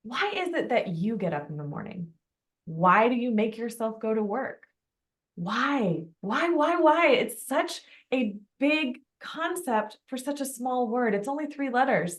Why is it that you get up in the morning? Why do you make yourself go to work? Why? Why? It's such a big concept for such a small word. It's only 3 letters.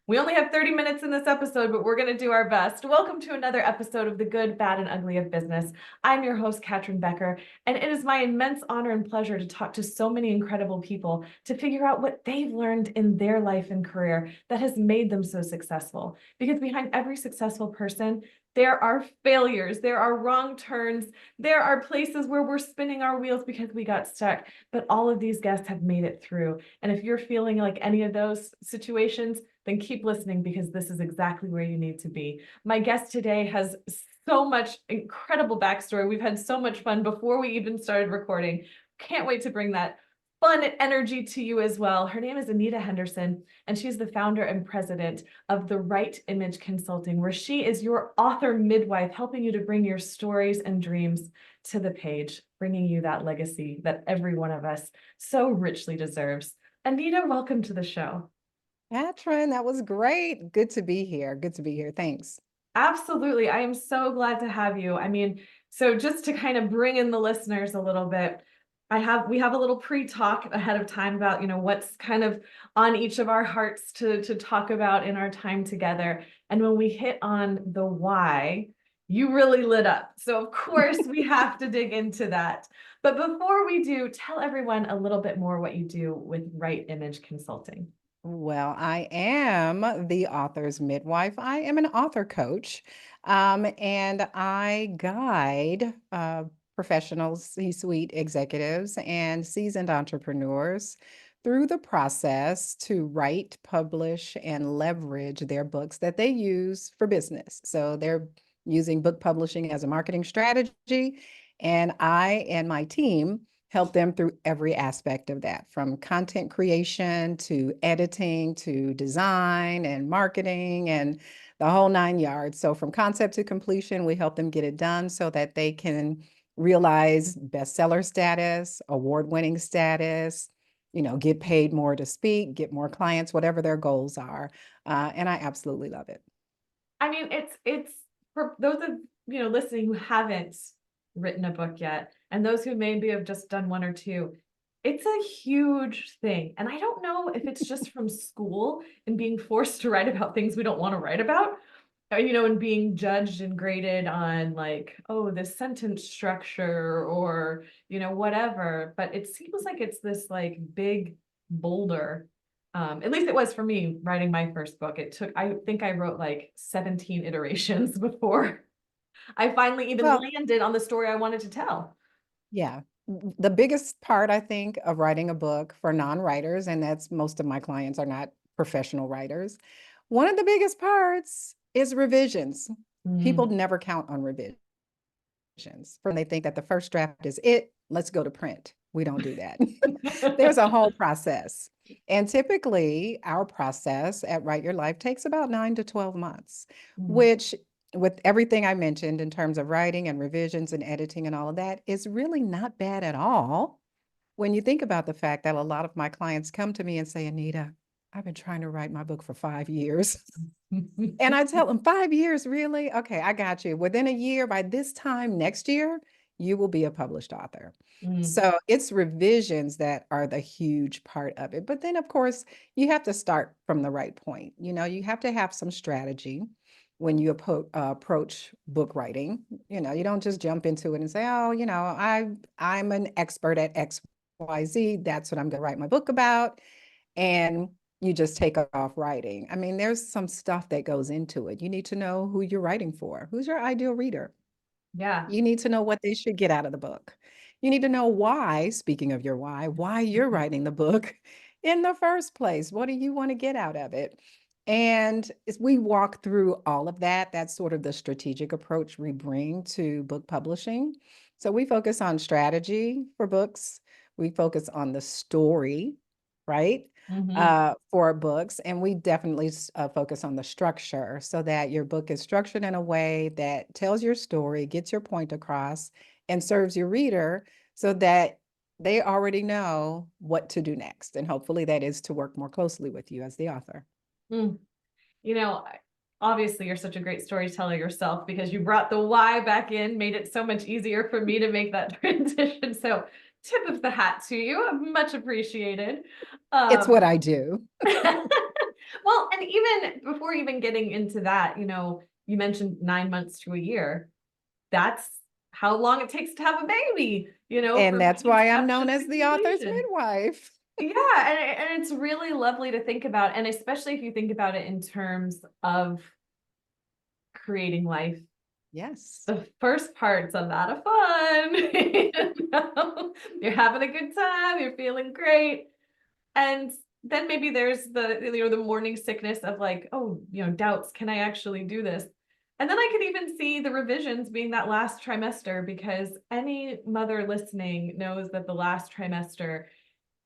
We only have 30 minutes in this episode, but we're going to do our best. Welcome to another episode of The Good, Bad, and Ugly of Business. I'm your host, Catryn Becker, and it is my immense honor and pleasure to talk to so many incredible people to figure out what they've learned in their life and career that has made them so successful. Because behind every successful person, there are failures, there are wrong turns, there are places where we're spinning our wheels because we got stuck, but all of these guests have made it through. And if you're feeling like any of those situations, then keep listening because this is exactly where you need to be. My guest today has so much incredible backstory. We've had so much fun before we even started recording. Can't wait to bring that fun energy to you as well. Her name is Anita Henderson, and she's the founder and president of The Right Image Consulting, where she is your author midwife, helping you to bring your stories and dreams to the page, bringing you that legacy that every one of us so richly deserves. Anita, welcome to the show. Catryn, that was great. Good to be here. Good to be here. Thanks. Absolutely. I am so glad to have you. I mean, so just to kind of bring in the listeners a little bit, we have a little pre-talk ahead of time about, what's kind of on each of our hearts to talk about in our time together. And when we hit on the why, you really lit up. So of course we have to dig into that. But before we do, tell everyone a little bit more what you do with Right Image Consulting. Well, I am the author's midwife. I am an author coach, and I guide professional C-suite executives and seasoned entrepreneurs through the process to write, publish, and leverage their books that they use for business. So they're using book publishing as a marketing strategy, and I and my team help them through every aspect of that, from content creation to editing to design and marketing and the whole 9 yards. So from concept to completion, we help them get it done so that they can realize bestseller status, award-winning status, get paid more to speak, get more clients, whatever their goals are. And I absolutely love it. I mean, it's for those of listening who haven't written a book yet, and those who maybe have just done one or two. It's a huge thing, and I don't know if it's just from school and being forced to write about things we don't want to write about, and being judged and graded on like, oh, this sentence structure or whatever. But it seems like it's this like big boulder, at least it was for me writing my first book. I think I wrote like 17 iterations before I finally even Well, landed on the story I wanted to tell. yeah. The biggest part, I think, of writing a book for non-writers, and that's most of my clients are not professional writers. One of the biggest parts is revisions. People Mm. never count on revisions. When they think that the first draft is it, let's go to print. We don't do that. There's a whole process. And typically, our process at Write Your Life takes about 9 to 12 months, Mm. which, with everything I mentioned in terms of writing and revisions and editing and all of that, is really not bad at all. When you think about the fact that a lot of my clients come to me and say, Anita, I've been trying to write my book for 5 years. And I tell them, 5 years, really? Okay, I got you. Within a year, by this time next year, you will be a published author. Mm. So it's revisions that are the huge part of it. But then, of course, you have to start from the right point. You have to have some strategy when you approach book writing. You don't just jump into it and say, oh, I'm an expert at XYZ. That's what I'm going to write my book about. And you just take off writing. I mean, there's some stuff that goes into it. You need to know who you're writing for. Who's your ideal reader? Yeah. You need to know what they should get out of the book. You need to know why, speaking of your why you're writing the book in the first place. What do you want to get out of it? And as we walk through all of that, that's sort of the strategic approach we bring to book publishing. So we focus on strategy for books. We focus on the story, right? Hmm. For books. And we definitely focus on the structure so that your book is structured in a way that tells your story, gets your point across, and serves your reader so that they already know what to do next. And hopefully that is to work more closely with you as the author. Mm. You know, obviously you're such a great storyteller yourself because you brought the why back in, made it so much easier for me to make that transition. So tip of the hat to you. Much appreciated. It's Um, what I do. well, and even before even getting into that, you mentioned 9 months to a year. That's how long it takes to have a baby, And from that's why I'm known conception as to the author's completion. midwife. Yeah, and it's really lovely to think about, and especially if you think about it in terms of creating life. Yes. The first part's a lot of fun. You're having a good time, you're feeling great. And then maybe there's the morning sickness of like, oh, doubts, can I actually do this? And then I could even see the revisions being that last trimester, because any mother listening knows that the last trimester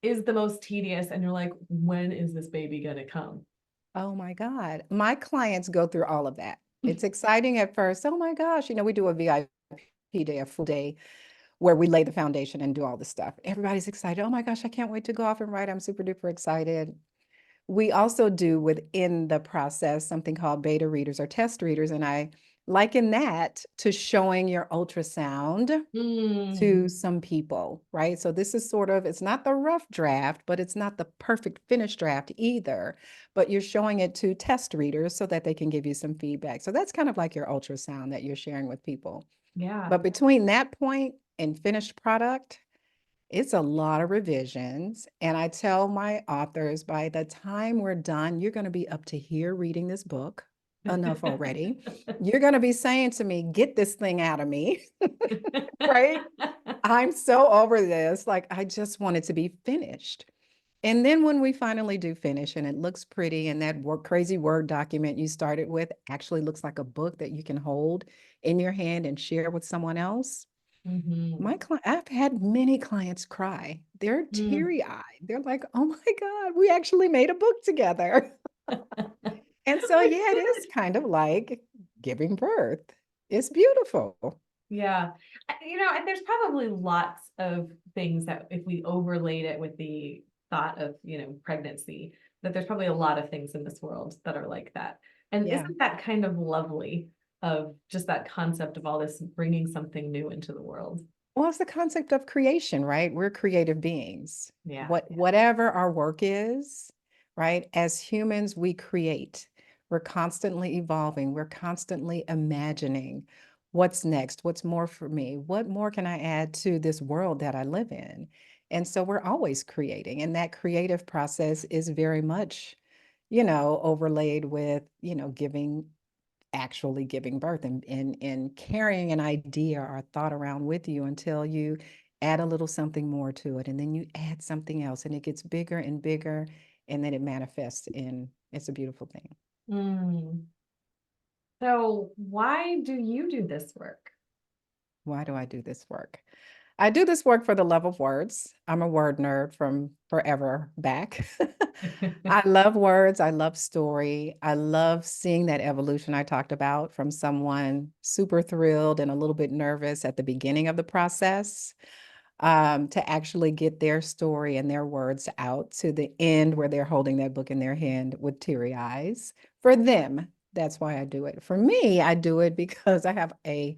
is the most tedious, and you're like, when is this baby gonna come? Oh my God. My clients go through all of that. It's exciting at first. Oh my gosh. We do a VIP day, a full day where we lay the foundation and do all the stuff. Everybody's excited. Oh my gosh, I can't wait to go off and write. I'm super duper excited. We also do within the process something called beta readers or test readers. And I liken that to showing your ultrasound Mm, to some people, right? So this is sort of, it's not the rough draft, but it's not the perfect finished draft either. But you're showing it to test readers so that they can give you some feedback. So that's kind of like your ultrasound that you're sharing with people. yeah. But between that point and finished product, it's a lot of revisions. And I tell my authors by the time we're done, you're going to be up to here reading this book enough already. You're going to be saying to me, get this thing out of me, right? I'm so over this. Like, I just want it to be finished. And then when we finally do finish and it looks pretty and that crazy Word document you started with actually looks like a book that you can hold in your hand and share with someone else. Mhm. I've had many clients cry. They're Mm. teary-eyed. They're like, "Oh my God, we actually made a book together." And so, yeah, it is kind of like giving birth. It's beautiful. Yeah. And there's probably lots of things that if we overlaid it with the thought of, pregnancy, that there's probably a lot of things in this world that are like that. And Yeah. isn't that kind of lovely, of just that concept of all this bringing something new into the world? Well, it's the concept of creation, right? We're creative beings. Yeah. Whatever our work is, right? As humans, we create. We're constantly evolving. We're constantly imagining what's next, what's more for me, what more can I add to this world that I live in? And so we're always creating. And that creative process is very much, overlaid with, actually giving birth and carrying an idea or thought around with you until you add a little something more to it. And then you add something else and it gets bigger and bigger. And then it manifests in it's a beautiful thing. Mm. So why do you do this work? Why do I do this work? I do this work for the love of words. I'm a word nerd from forever back. I love words. I love story. I love seeing that evolution I talked about from someone super thrilled and a little bit nervous at the beginning of the process to actually get their story and their words out to the end where they're holding that book in their hand with teary eyes. For them, that's why I do it. For me, I do it because I have a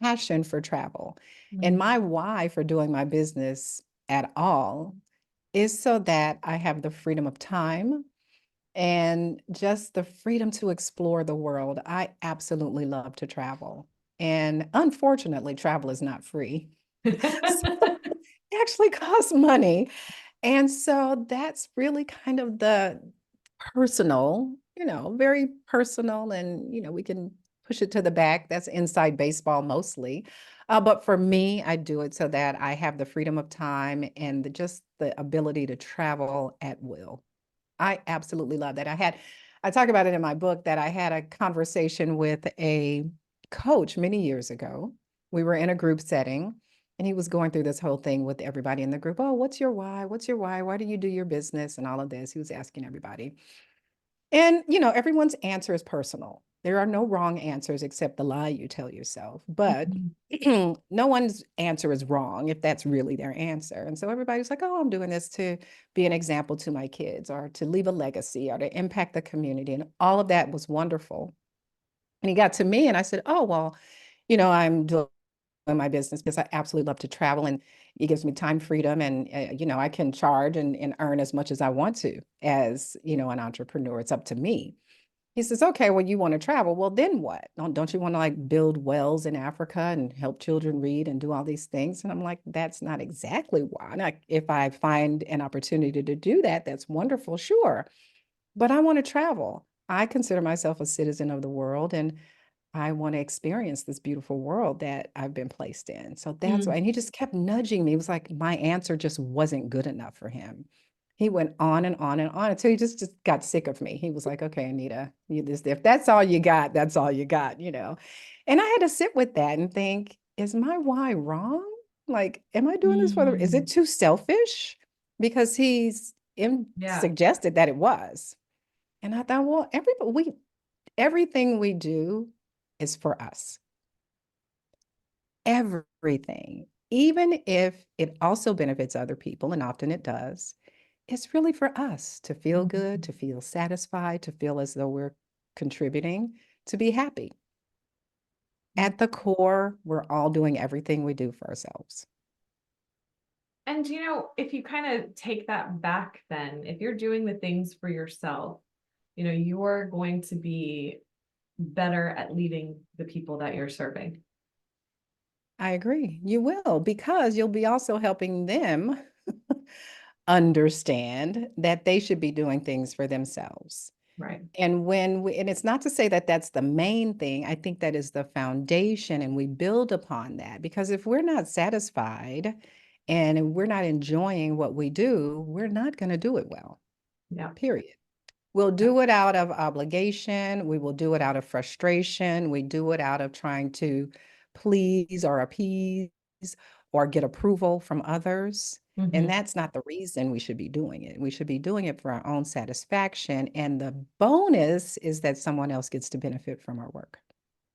passion for travel. And Mm. my why for doing my business at all is so that I have the freedom of time and just the freedom to explore the world. I absolutely love to travel. And unfortunately, travel is not free. So it actually costs money. And so that's really kind of the personal, very personal. And, we can push it to the back. That's inside baseball mostly. But for me, I do it so that I have the freedom of time and just the ability to travel at will. I absolutely love that. I talk about it in my book that I had a conversation with a coach many years ago. We were in a group setting and he was going through this whole thing with everybody in the group. Oh, what's your why? What's your why? Why do you do your business and all of this? He was asking everybody. And, everyone's answer is personal. There are no wrong answers except the lie you tell yourself. But no one's answer is wrong if that's really their answer. And so everybody's like, oh, I'm doing this to be an example to my kids or to leave a legacy or to impact the community. And all of that was wonderful. And he got to me and I said, oh, well, I'm doing my business because I absolutely love to travel and it gives me time freedom and, I can charge and earn as much as I want to as, an entrepreneur. It's up to me. He says, okay, well, you want to travel. Well, then what? Don't you want to like build wells in Africa and help children read and do all these things? And I'm like, that's not exactly why. Like, if I find an opportunity to do that, that's wonderful, sure. But I want to travel. I consider myself a citizen of the world and I want to experience this beautiful world that I've been placed in. So that's why. Mm, And he just kept nudging me. It was like my answer just wasn't good enough for him. He went on and on and on until he just got sick of me. He was like, okay, Anita, if that's all you got, that's all you got. And I had to sit with that and think, is my why wrong? Like, am I doing this is it mm, too selfish? Because yeah. suggested that it was. And I thought, well, everything we do is for us. Everything. Even if it also benefits other people, and often it does, it's really for us to feel good, Mhm. to feel satisfied, to feel as though we're contributing, to be happy. Mm. At the core, we're all doing everything we do for ourselves. And if you kind of take that back, then if you're doing the things for yourself, you're going to be better at leading the people that you're serving. I agree. You will, because you'll be also helping them understand that they should be doing things for themselves. Right. And it's not to say that that's the main thing. I think that is the foundation, and we build upon that because if we're not satisfied and we're not enjoying what we do, we're not going to do it well, Yeah. period. We'll Yeah. do it out of obligation. We will do it out of frustration. We do it out of trying to please or appease or get approval from others. And Mhm. that's not the reason we should be doing it. We should be doing it for our own satisfaction. And the bonus is that someone else gets to benefit from our work.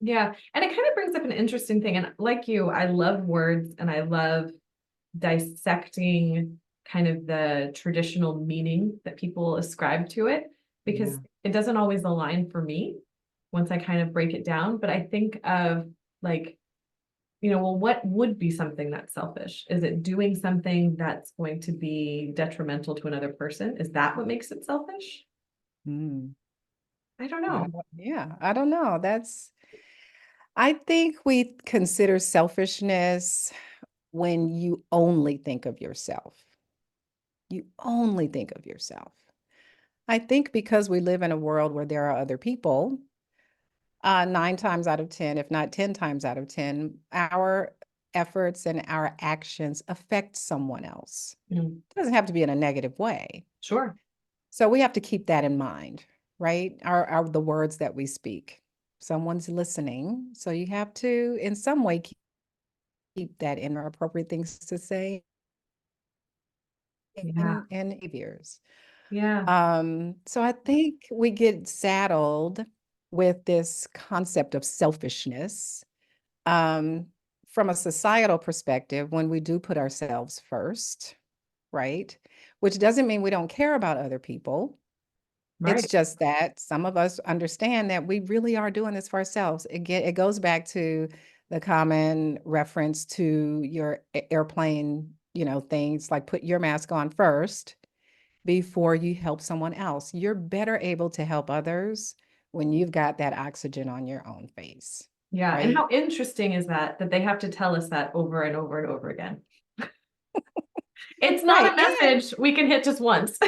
Yeah. And it kind of brings up an interesting thing. And like you, I love words and I love dissecting kind of the traditional meaning that people ascribe to it because Yeah. it doesn't always align for me once I kind of break it down. But I think of like, well, what would be something that's selfish? Is it doing something that's going to be detrimental to another person? Is that what makes it selfish? Mm. I don't know. I don't know. I think we consider selfishness when you only think of yourself. You only think of yourself. I think because we live in a world where there are other people, 9 times out of 10, if not 10 times out of 10, our efforts and our actions affect someone else. Mm, It doesn't have to be in a negative way. sure. So we have to keep that in mind, right? The words that we speak. Someone's listening. So you have to, in some way, keep that in appropriate things to say Yeah. and behaviors. Yeah. So I think we get saddled with this concept of selfishness. Um, from a societal perspective, when we do put ourselves first, right? Which doesn't mean we don't care about other people. It's Right. just that some of us understand that we really are doing this for ourselves. It goes back to the common reference to your airplane, things like put your mask on first before you help someone else. You're better able to help others when you've got that oxygen on your own face, Yeah. And right? how interesting is that they have to tell us that over and over and over again? It's not Right. a And message we can hit just once.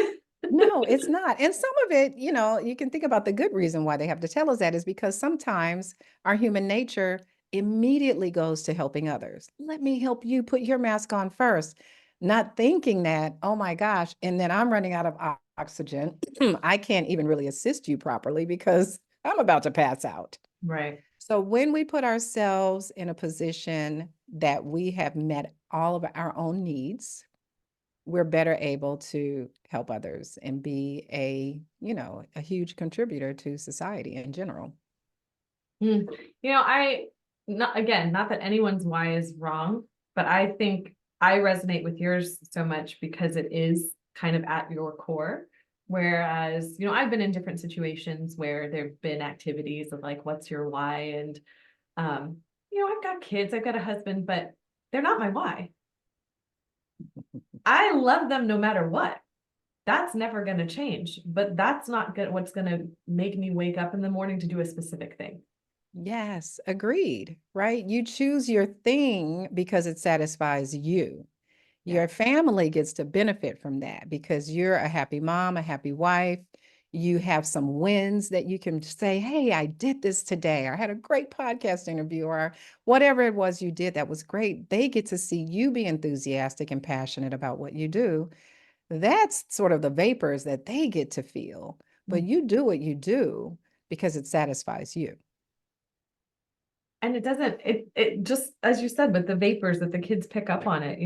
no, it's not. And some of it, you can think about the good reason why they have to tell us that is because sometimes our human nature immediately goes to helping others. Let me help you put your mask on first, not thinking that, oh my gosh, and then I'm running out of oxygen. I can't even really assist you properly because I'm about to pass out. Right. So when we put ourselves in a position that we have met all of our own needs, we're better able to help others and be a huge contributor to society in general. Mm. I not again, not that anyone's why is wrong, but I think I resonate with yours so much because it is kind of at your core. Whereas, I've been in different situations where there've been activities of like, what's your why? And, I've got kids, I've got a husband, but they're not my why. I love them no matter what. That's never going to change, but that's not good. What's going to make me wake up in the morning to do a specific thing. Yes, agreed, right? You choose your thing because it satisfies you. Yeah. Your family gets to benefit from that because you're a happy mom, a happy wife. You have some wins that you can say, hey, I did this today. Or I had a great podcast interview, or whatever it was you did that was great. They get to see you be enthusiastic and passionate about what you do. That's sort of the vapors that they get to feel. But you do what you do because it satisfies you. And it doesn't, it just, as you said, with the vapors that the kids pick up on it.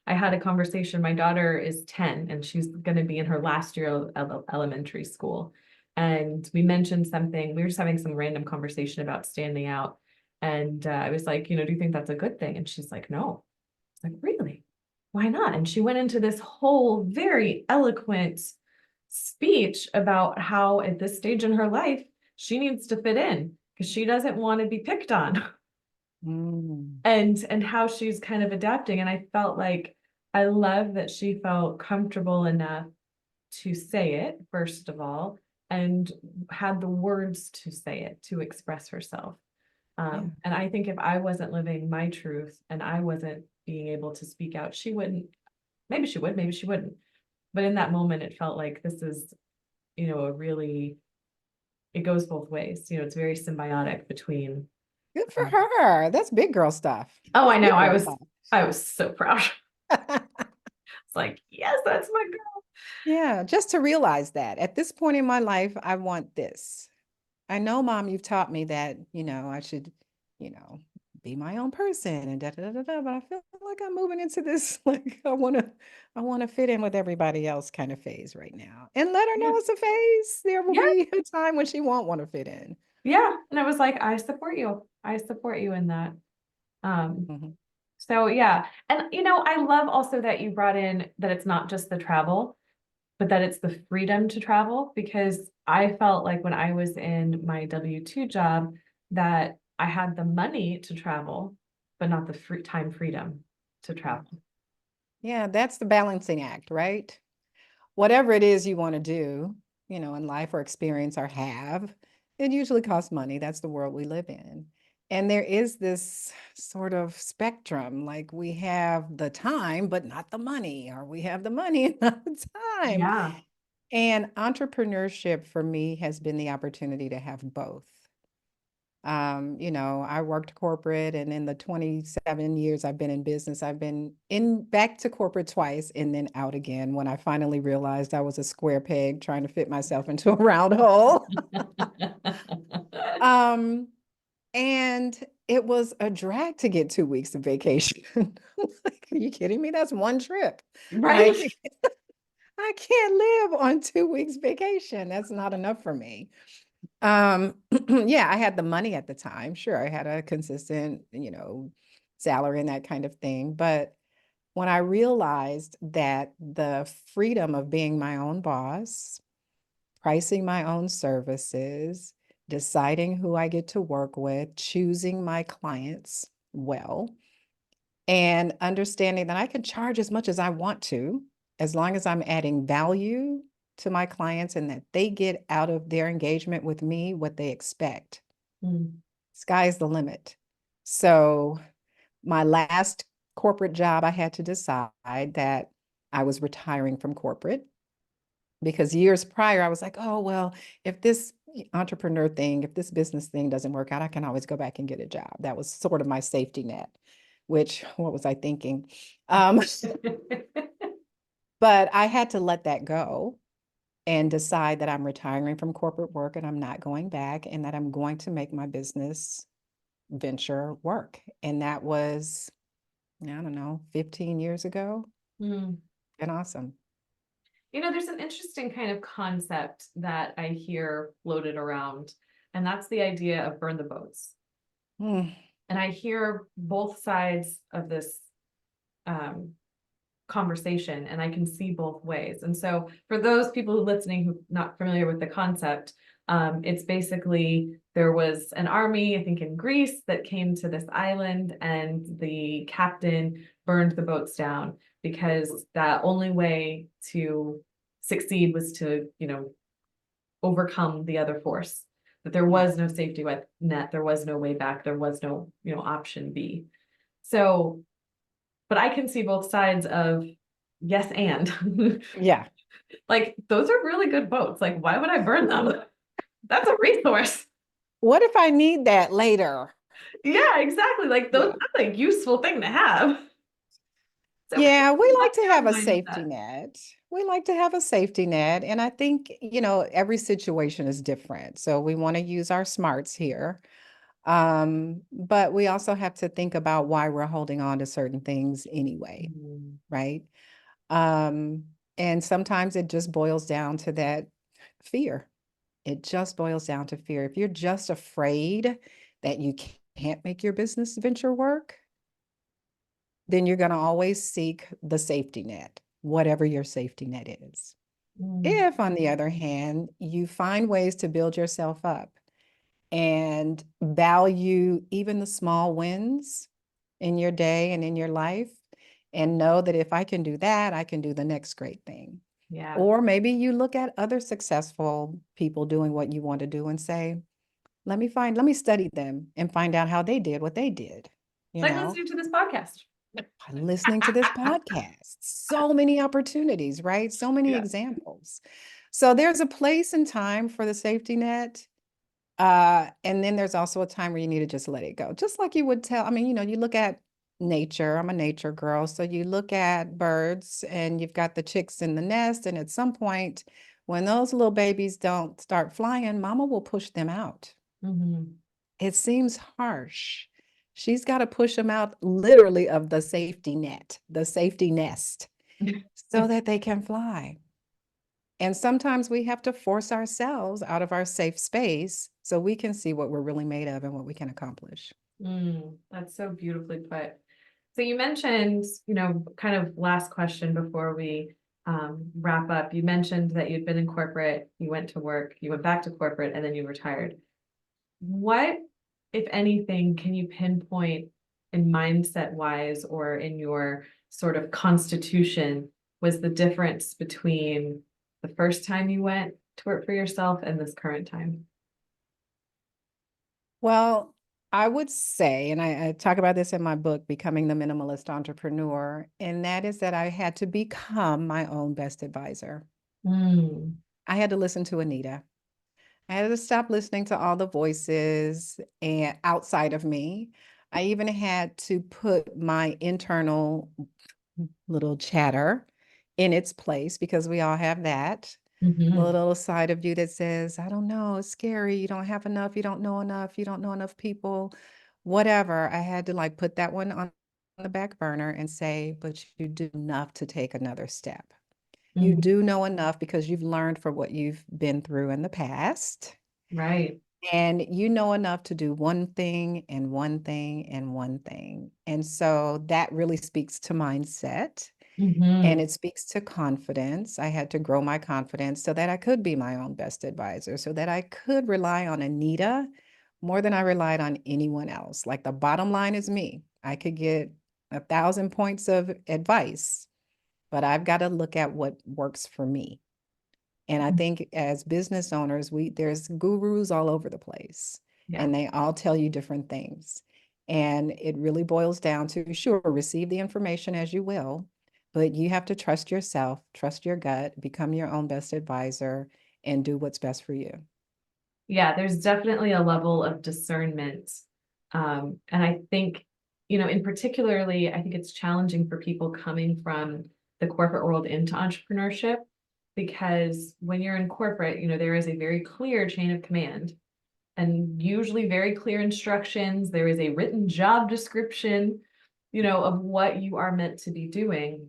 I had a conversation. My daughter is 10 and she's going to be in her last year of elementary school. And we mentioned something, we were just having some random conversation about standing out. And I was like, do you think that's a good thing? And she's like, no. I was like, really? Why not? And she went into this whole very eloquent speech about how at this stage in her life, she needs to fit in because she doesn't want to be picked on. Mm. And how she's kind of adapting. And I felt like I love that she felt comfortable enough to say it, first of all, and had the words to say it, to express herself. Yeah. And I think if I wasn't living my truth and I wasn't being able to speak out, she wouldn't. Maybe she would, maybe she wouldn't. But in that moment, it felt like this is, a really, it goes both ways. It's very symbiotic between. Good for um, her. That's big girl stuff. oh, That's I know. big I girl was, stuff. I was so proud. It's like, yes, that's my girl. Yeah, just to realize that at this point in my life, I want this. I know, Mom, you've taught me that, I should, you know, be my own person and da da da da da. But I feel like I'm moving into this, like I want to fit in with everybody else kind of phase right now. And let her Yeah. know it's a phase. There will Yeah. be a time when she won't want to fit in. Yeah. And I was like, I support you. I support you in that. Um, Mhm. so yeah. And I love also that you brought in that it's not just the travel, but that it's the freedom to travel, because I felt like when I was in my W-2 job that I had the money to travel, but not the free time freedom to Yeah. travel. Yeah, that's the balancing act, right? Whatever it is you want to do, in life or experience or have, it usually costs money. That's the world we live in. And there is this sort of spectrum, like we have the time, but not the money, or we have the money and not the time. Yeah. And entrepreneurship for me has been the opportunity to have both. I worked corporate, and in the 27 years I've been in business, I've been in back to corporate twice and then out again when I finally realized I was a square peg trying to fit myself into a round hole. Um, and it was a drag to get 2 weeks of vacation. Like, are you kidding me? That's one trip. Right. Like, I can't live on 2 weeks vacation. That's not enough for me. Yeah, I had the money at the time. Sure, I had a consistent, salary and that kind of thing. But when I realized that the freedom of being my own boss, pricing my own services, deciding who I get to work with, choosing my clients well, and understanding that I can charge as much as I want to, as long as I'm adding value to my clients and that they get out of their engagement with me what they expect. Mm. Sky's the limit. So, my last corporate job, I had to decide that I was retiring from corporate because years prior, I was like, oh, well, if this entrepreneur thing, if this business thing doesn't work out, I can always go back and get a job. That was sort of my safety net, which, what was I thinking? Um, but I had to let that go and decide that I'm retiring from corporate work and I'm not going back, and that I'm going to make my business venture work. And that was, I don't know, 15 years ago. Mm. And awesome. There's an interesting kind of concept that I hear floated around, and that's the idea of burn the boats. Mm, And I hear both sides of this, um, conversation, and I can see both ways. And so for those people who listening who not familiar with the concept, it's basically there was an army, I think in Greece, that came to this island, and the captain burned the boats down because the only way to succeed was to, overcome the other force. That there was no safety net, there was no way back, there was no, option B. So, but I can see both sides of yes and Yeah. like those are really good boats. Like, why would I burn them? That's a resource. What if I need that later? Yeah, exactly. Like those, Yeah. that's a useful thing to have. So Yeah, we like what's to your have a safety mindset? net. We like to have a safety net. And I think, every situation is different. So we want to use our smarts here. But we also have to think about why we're holding on to certain things anyway, Mm, right? Um, and sometimes it just boils down to that fear. It just boils down to fear. If you're just afraid that you can't make your business venture work, then you're going to always seek the safety net, whatever your safety net is. mm, If, on the other hand, you find ways to build yourself up and value even the small wins in your day and in your life, and know that if I can do that, I can do the next great thing. yeah. Or maybe you look at other successful people doing what you want to do and say, let me study them and find out how they did what they did, It's you like know? listening to this podcast. Listening to this podcast. So many opportunities, right? So many Yeah. examples. So there's a place and time for the safety net. And then there's also a time where you need to just let it go. Just like you would tell, I mean, you look at nature. I'm a nature girl. So you look at birds and you've got the chicks in the nest. And at some point, when those little babies don't start flying, mama will push them out. Mhm. It seems harsh. She's got to push them out literally of the safety net, the safety nest, so that they can fly. And sometimes we have to force ourselves out of our safe space so we can see what we're really made of and what we can accomplish. That's so beautifully put. So you mentioned, kind of last question before we wrap up. You mentioned that you'd been in corporate, you went to work, you went back to corporate, and then you retired. What, if anything, can you pinpoint in mindset wise or in your sort of constitution was the difference between the first time you went to work for yourself and this current time? Well, I would say, and I talk about this in my book, Becoming the Minimalist Entrepreneur, and that is that I had to become my own best advisor. Mm, I had to listen to Anita. I had to stop listening to all the voices and outside of me. I even had to put my internal little chatter in its place because we all have that. The mhm, little side of you that says, I don't know, it's scary. You don't have enough. You don't know enough. You don't know enough people, whatever. I had to like put that one on the back burner and say, but you do enough to take another step. You mhm. do know enough because you've learned from what you've been through in the past. Right. And you know enough to do one thing and one thing and one thing. And so that really speaks to mindset and Mhm. it speaks to confidence. I had to grow my confidence so that I could be my own best advisor, so that I could rely on Anita more than I relied on anyone else. Like the bottom line is me. I could get 1,000 points of advice, but I've got to look at what works for me. And I think as business owners, there's gurus all over the place Yeah. and they all tell you different things. And it really boils down to, sure, receive the information as you will, but you have to trust yourself, trust your gut, become your own best advisor, and do what's best for you. Yeah, there's definitely a level of discernment. And I think, in particularly, I think it's challenging for people coming from the corporate world into entrepreneurship because when you're in corporate, there is a very clear chain of command and usually very clear instructions. There is a written job description, of what you are meant to be doing.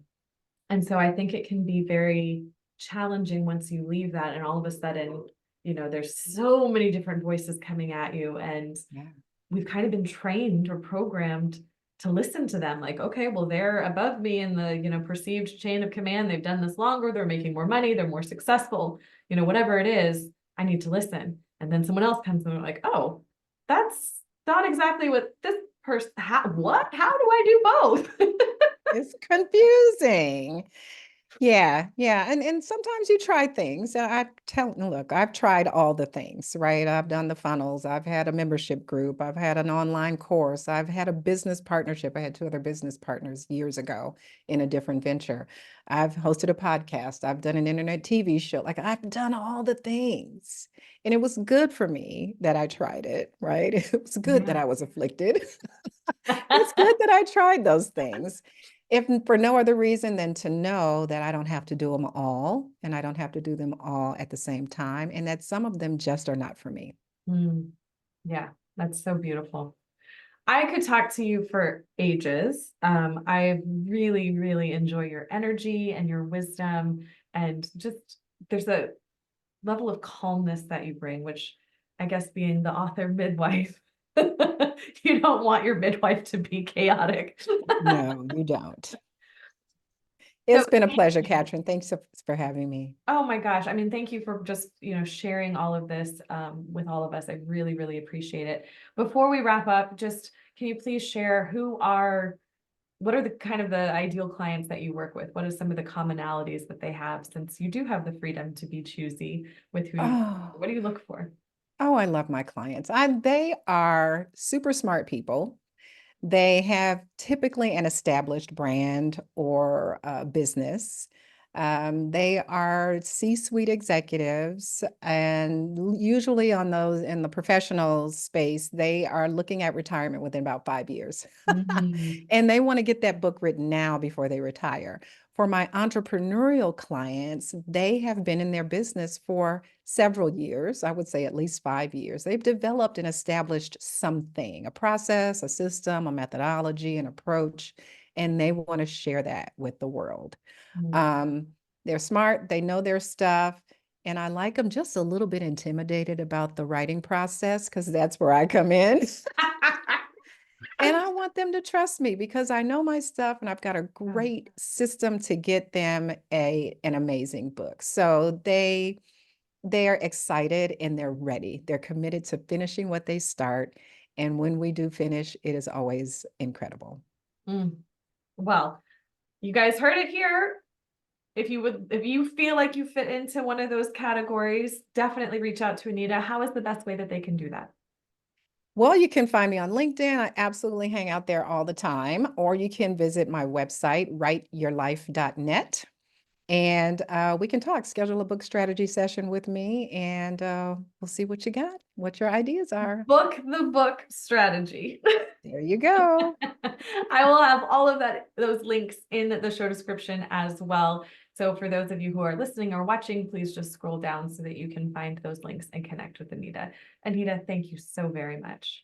And so I think it can be very challenging once you leave that and all of a sudden, there's so many different voices coming at you and Yeah. we've kind of been trained or programmed to listen to them. Like, okay, well, they're above me in the, perceived chain of command. They've done this longer. They're making more money. They're more successful, whatever it is, I need to listen. And then someone else comes and they're like, oh, that's not exactly what this person, what? How do I do both? It's confusing. Yeah, yeah. And sometimes you try things. Look, I've tried all the things, right? I've done the funnels, I've had a membership group, I've had an online course, I've had a business partnership. I had two other business partners years ago in a different venture. I've hosted a podcast, I've done an internet TV show. Like I've done all the things. And it was good for me that I tried it, right? It was good that Yeah. I was afflicted. It's good that I tried those things. If for no other reason than to know that I don't have to do them all and I don't have to do them all at the same time, and that some of them just are not for me. Mm, yeah, that's so beautiful. I could talk to you for ages. I really, really enjoy your energy and your wisdom, and just there's a level of calmness that you bring, which I guess being the author midwife, you don't want your midwife to be chaotic. No, you don't. So It's been a thank pleasure, you. Catryn. Thanks for having me. Oh my gosh. I mean, thank you for just, sharing all of this with all of us. I really, really appreciate it. Before we wrap up, just can you please share what are the kind of the ideal clients that you work with? What are some of the commonalities that they have, since you do have the freedom to be choosy with who you, Oh, what do you look for? oh, I love my clients. They are super smart people. They have typically an established brand or business. They are C-suite executives, and usually on those in the professional space, they are looking at retirement within about 5 years. Mhm. And they want to get that book written now before they retire. For my entrepreneurial clients, they have been in their business for several years, I would say at least 5 years. They've developed and established something, a process, a system, a methodology, an approach, and they want to share that with the world. Mm. Um, they're smart, they know their stuff, and I like them just a little bit intimidated about the writing process because that's where I come in. And I want them to trust me because I know my stuff and I've got a Yeah. great system to get them an amazing book. So they're excited and they're ready. They're committed to finishing what they start. And when we do finish, it is always incredible. Mm. Well, you guys heard it here. If you feel like you fit into one of those categories, definitely reach out to Anita. How is the best way that they can do that? Well, you can find me on LinkedIn. I absolutely hang out there all the time. Or you can visit my website, writeyourlife.net. And we can talk, schedule a book strategy session with me, and we'll see what you got, what your ideas are. Book the book strategy. There you go. I will have all of those links in the show description as well. So for those of you who are listening or watching, please just scroll down so that you can find those links and connect with Anita. Anita, thank you so very much.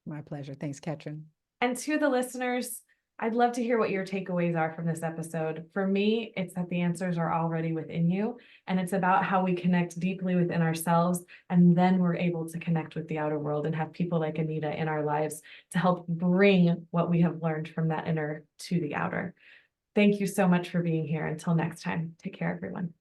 My pleasure. Thanks, Catryn. And to the listeners, I'd love to hear what your takeaways are from this episode. For me, it's that the answers are already within you, and it's about how we connect deeply within ourselves, and then we're able to connect with the outer world and have people like Anita in our lives to help bring what we have learned from that inner to the outer. Thank you so much for being here. Until next time, take care, everyone.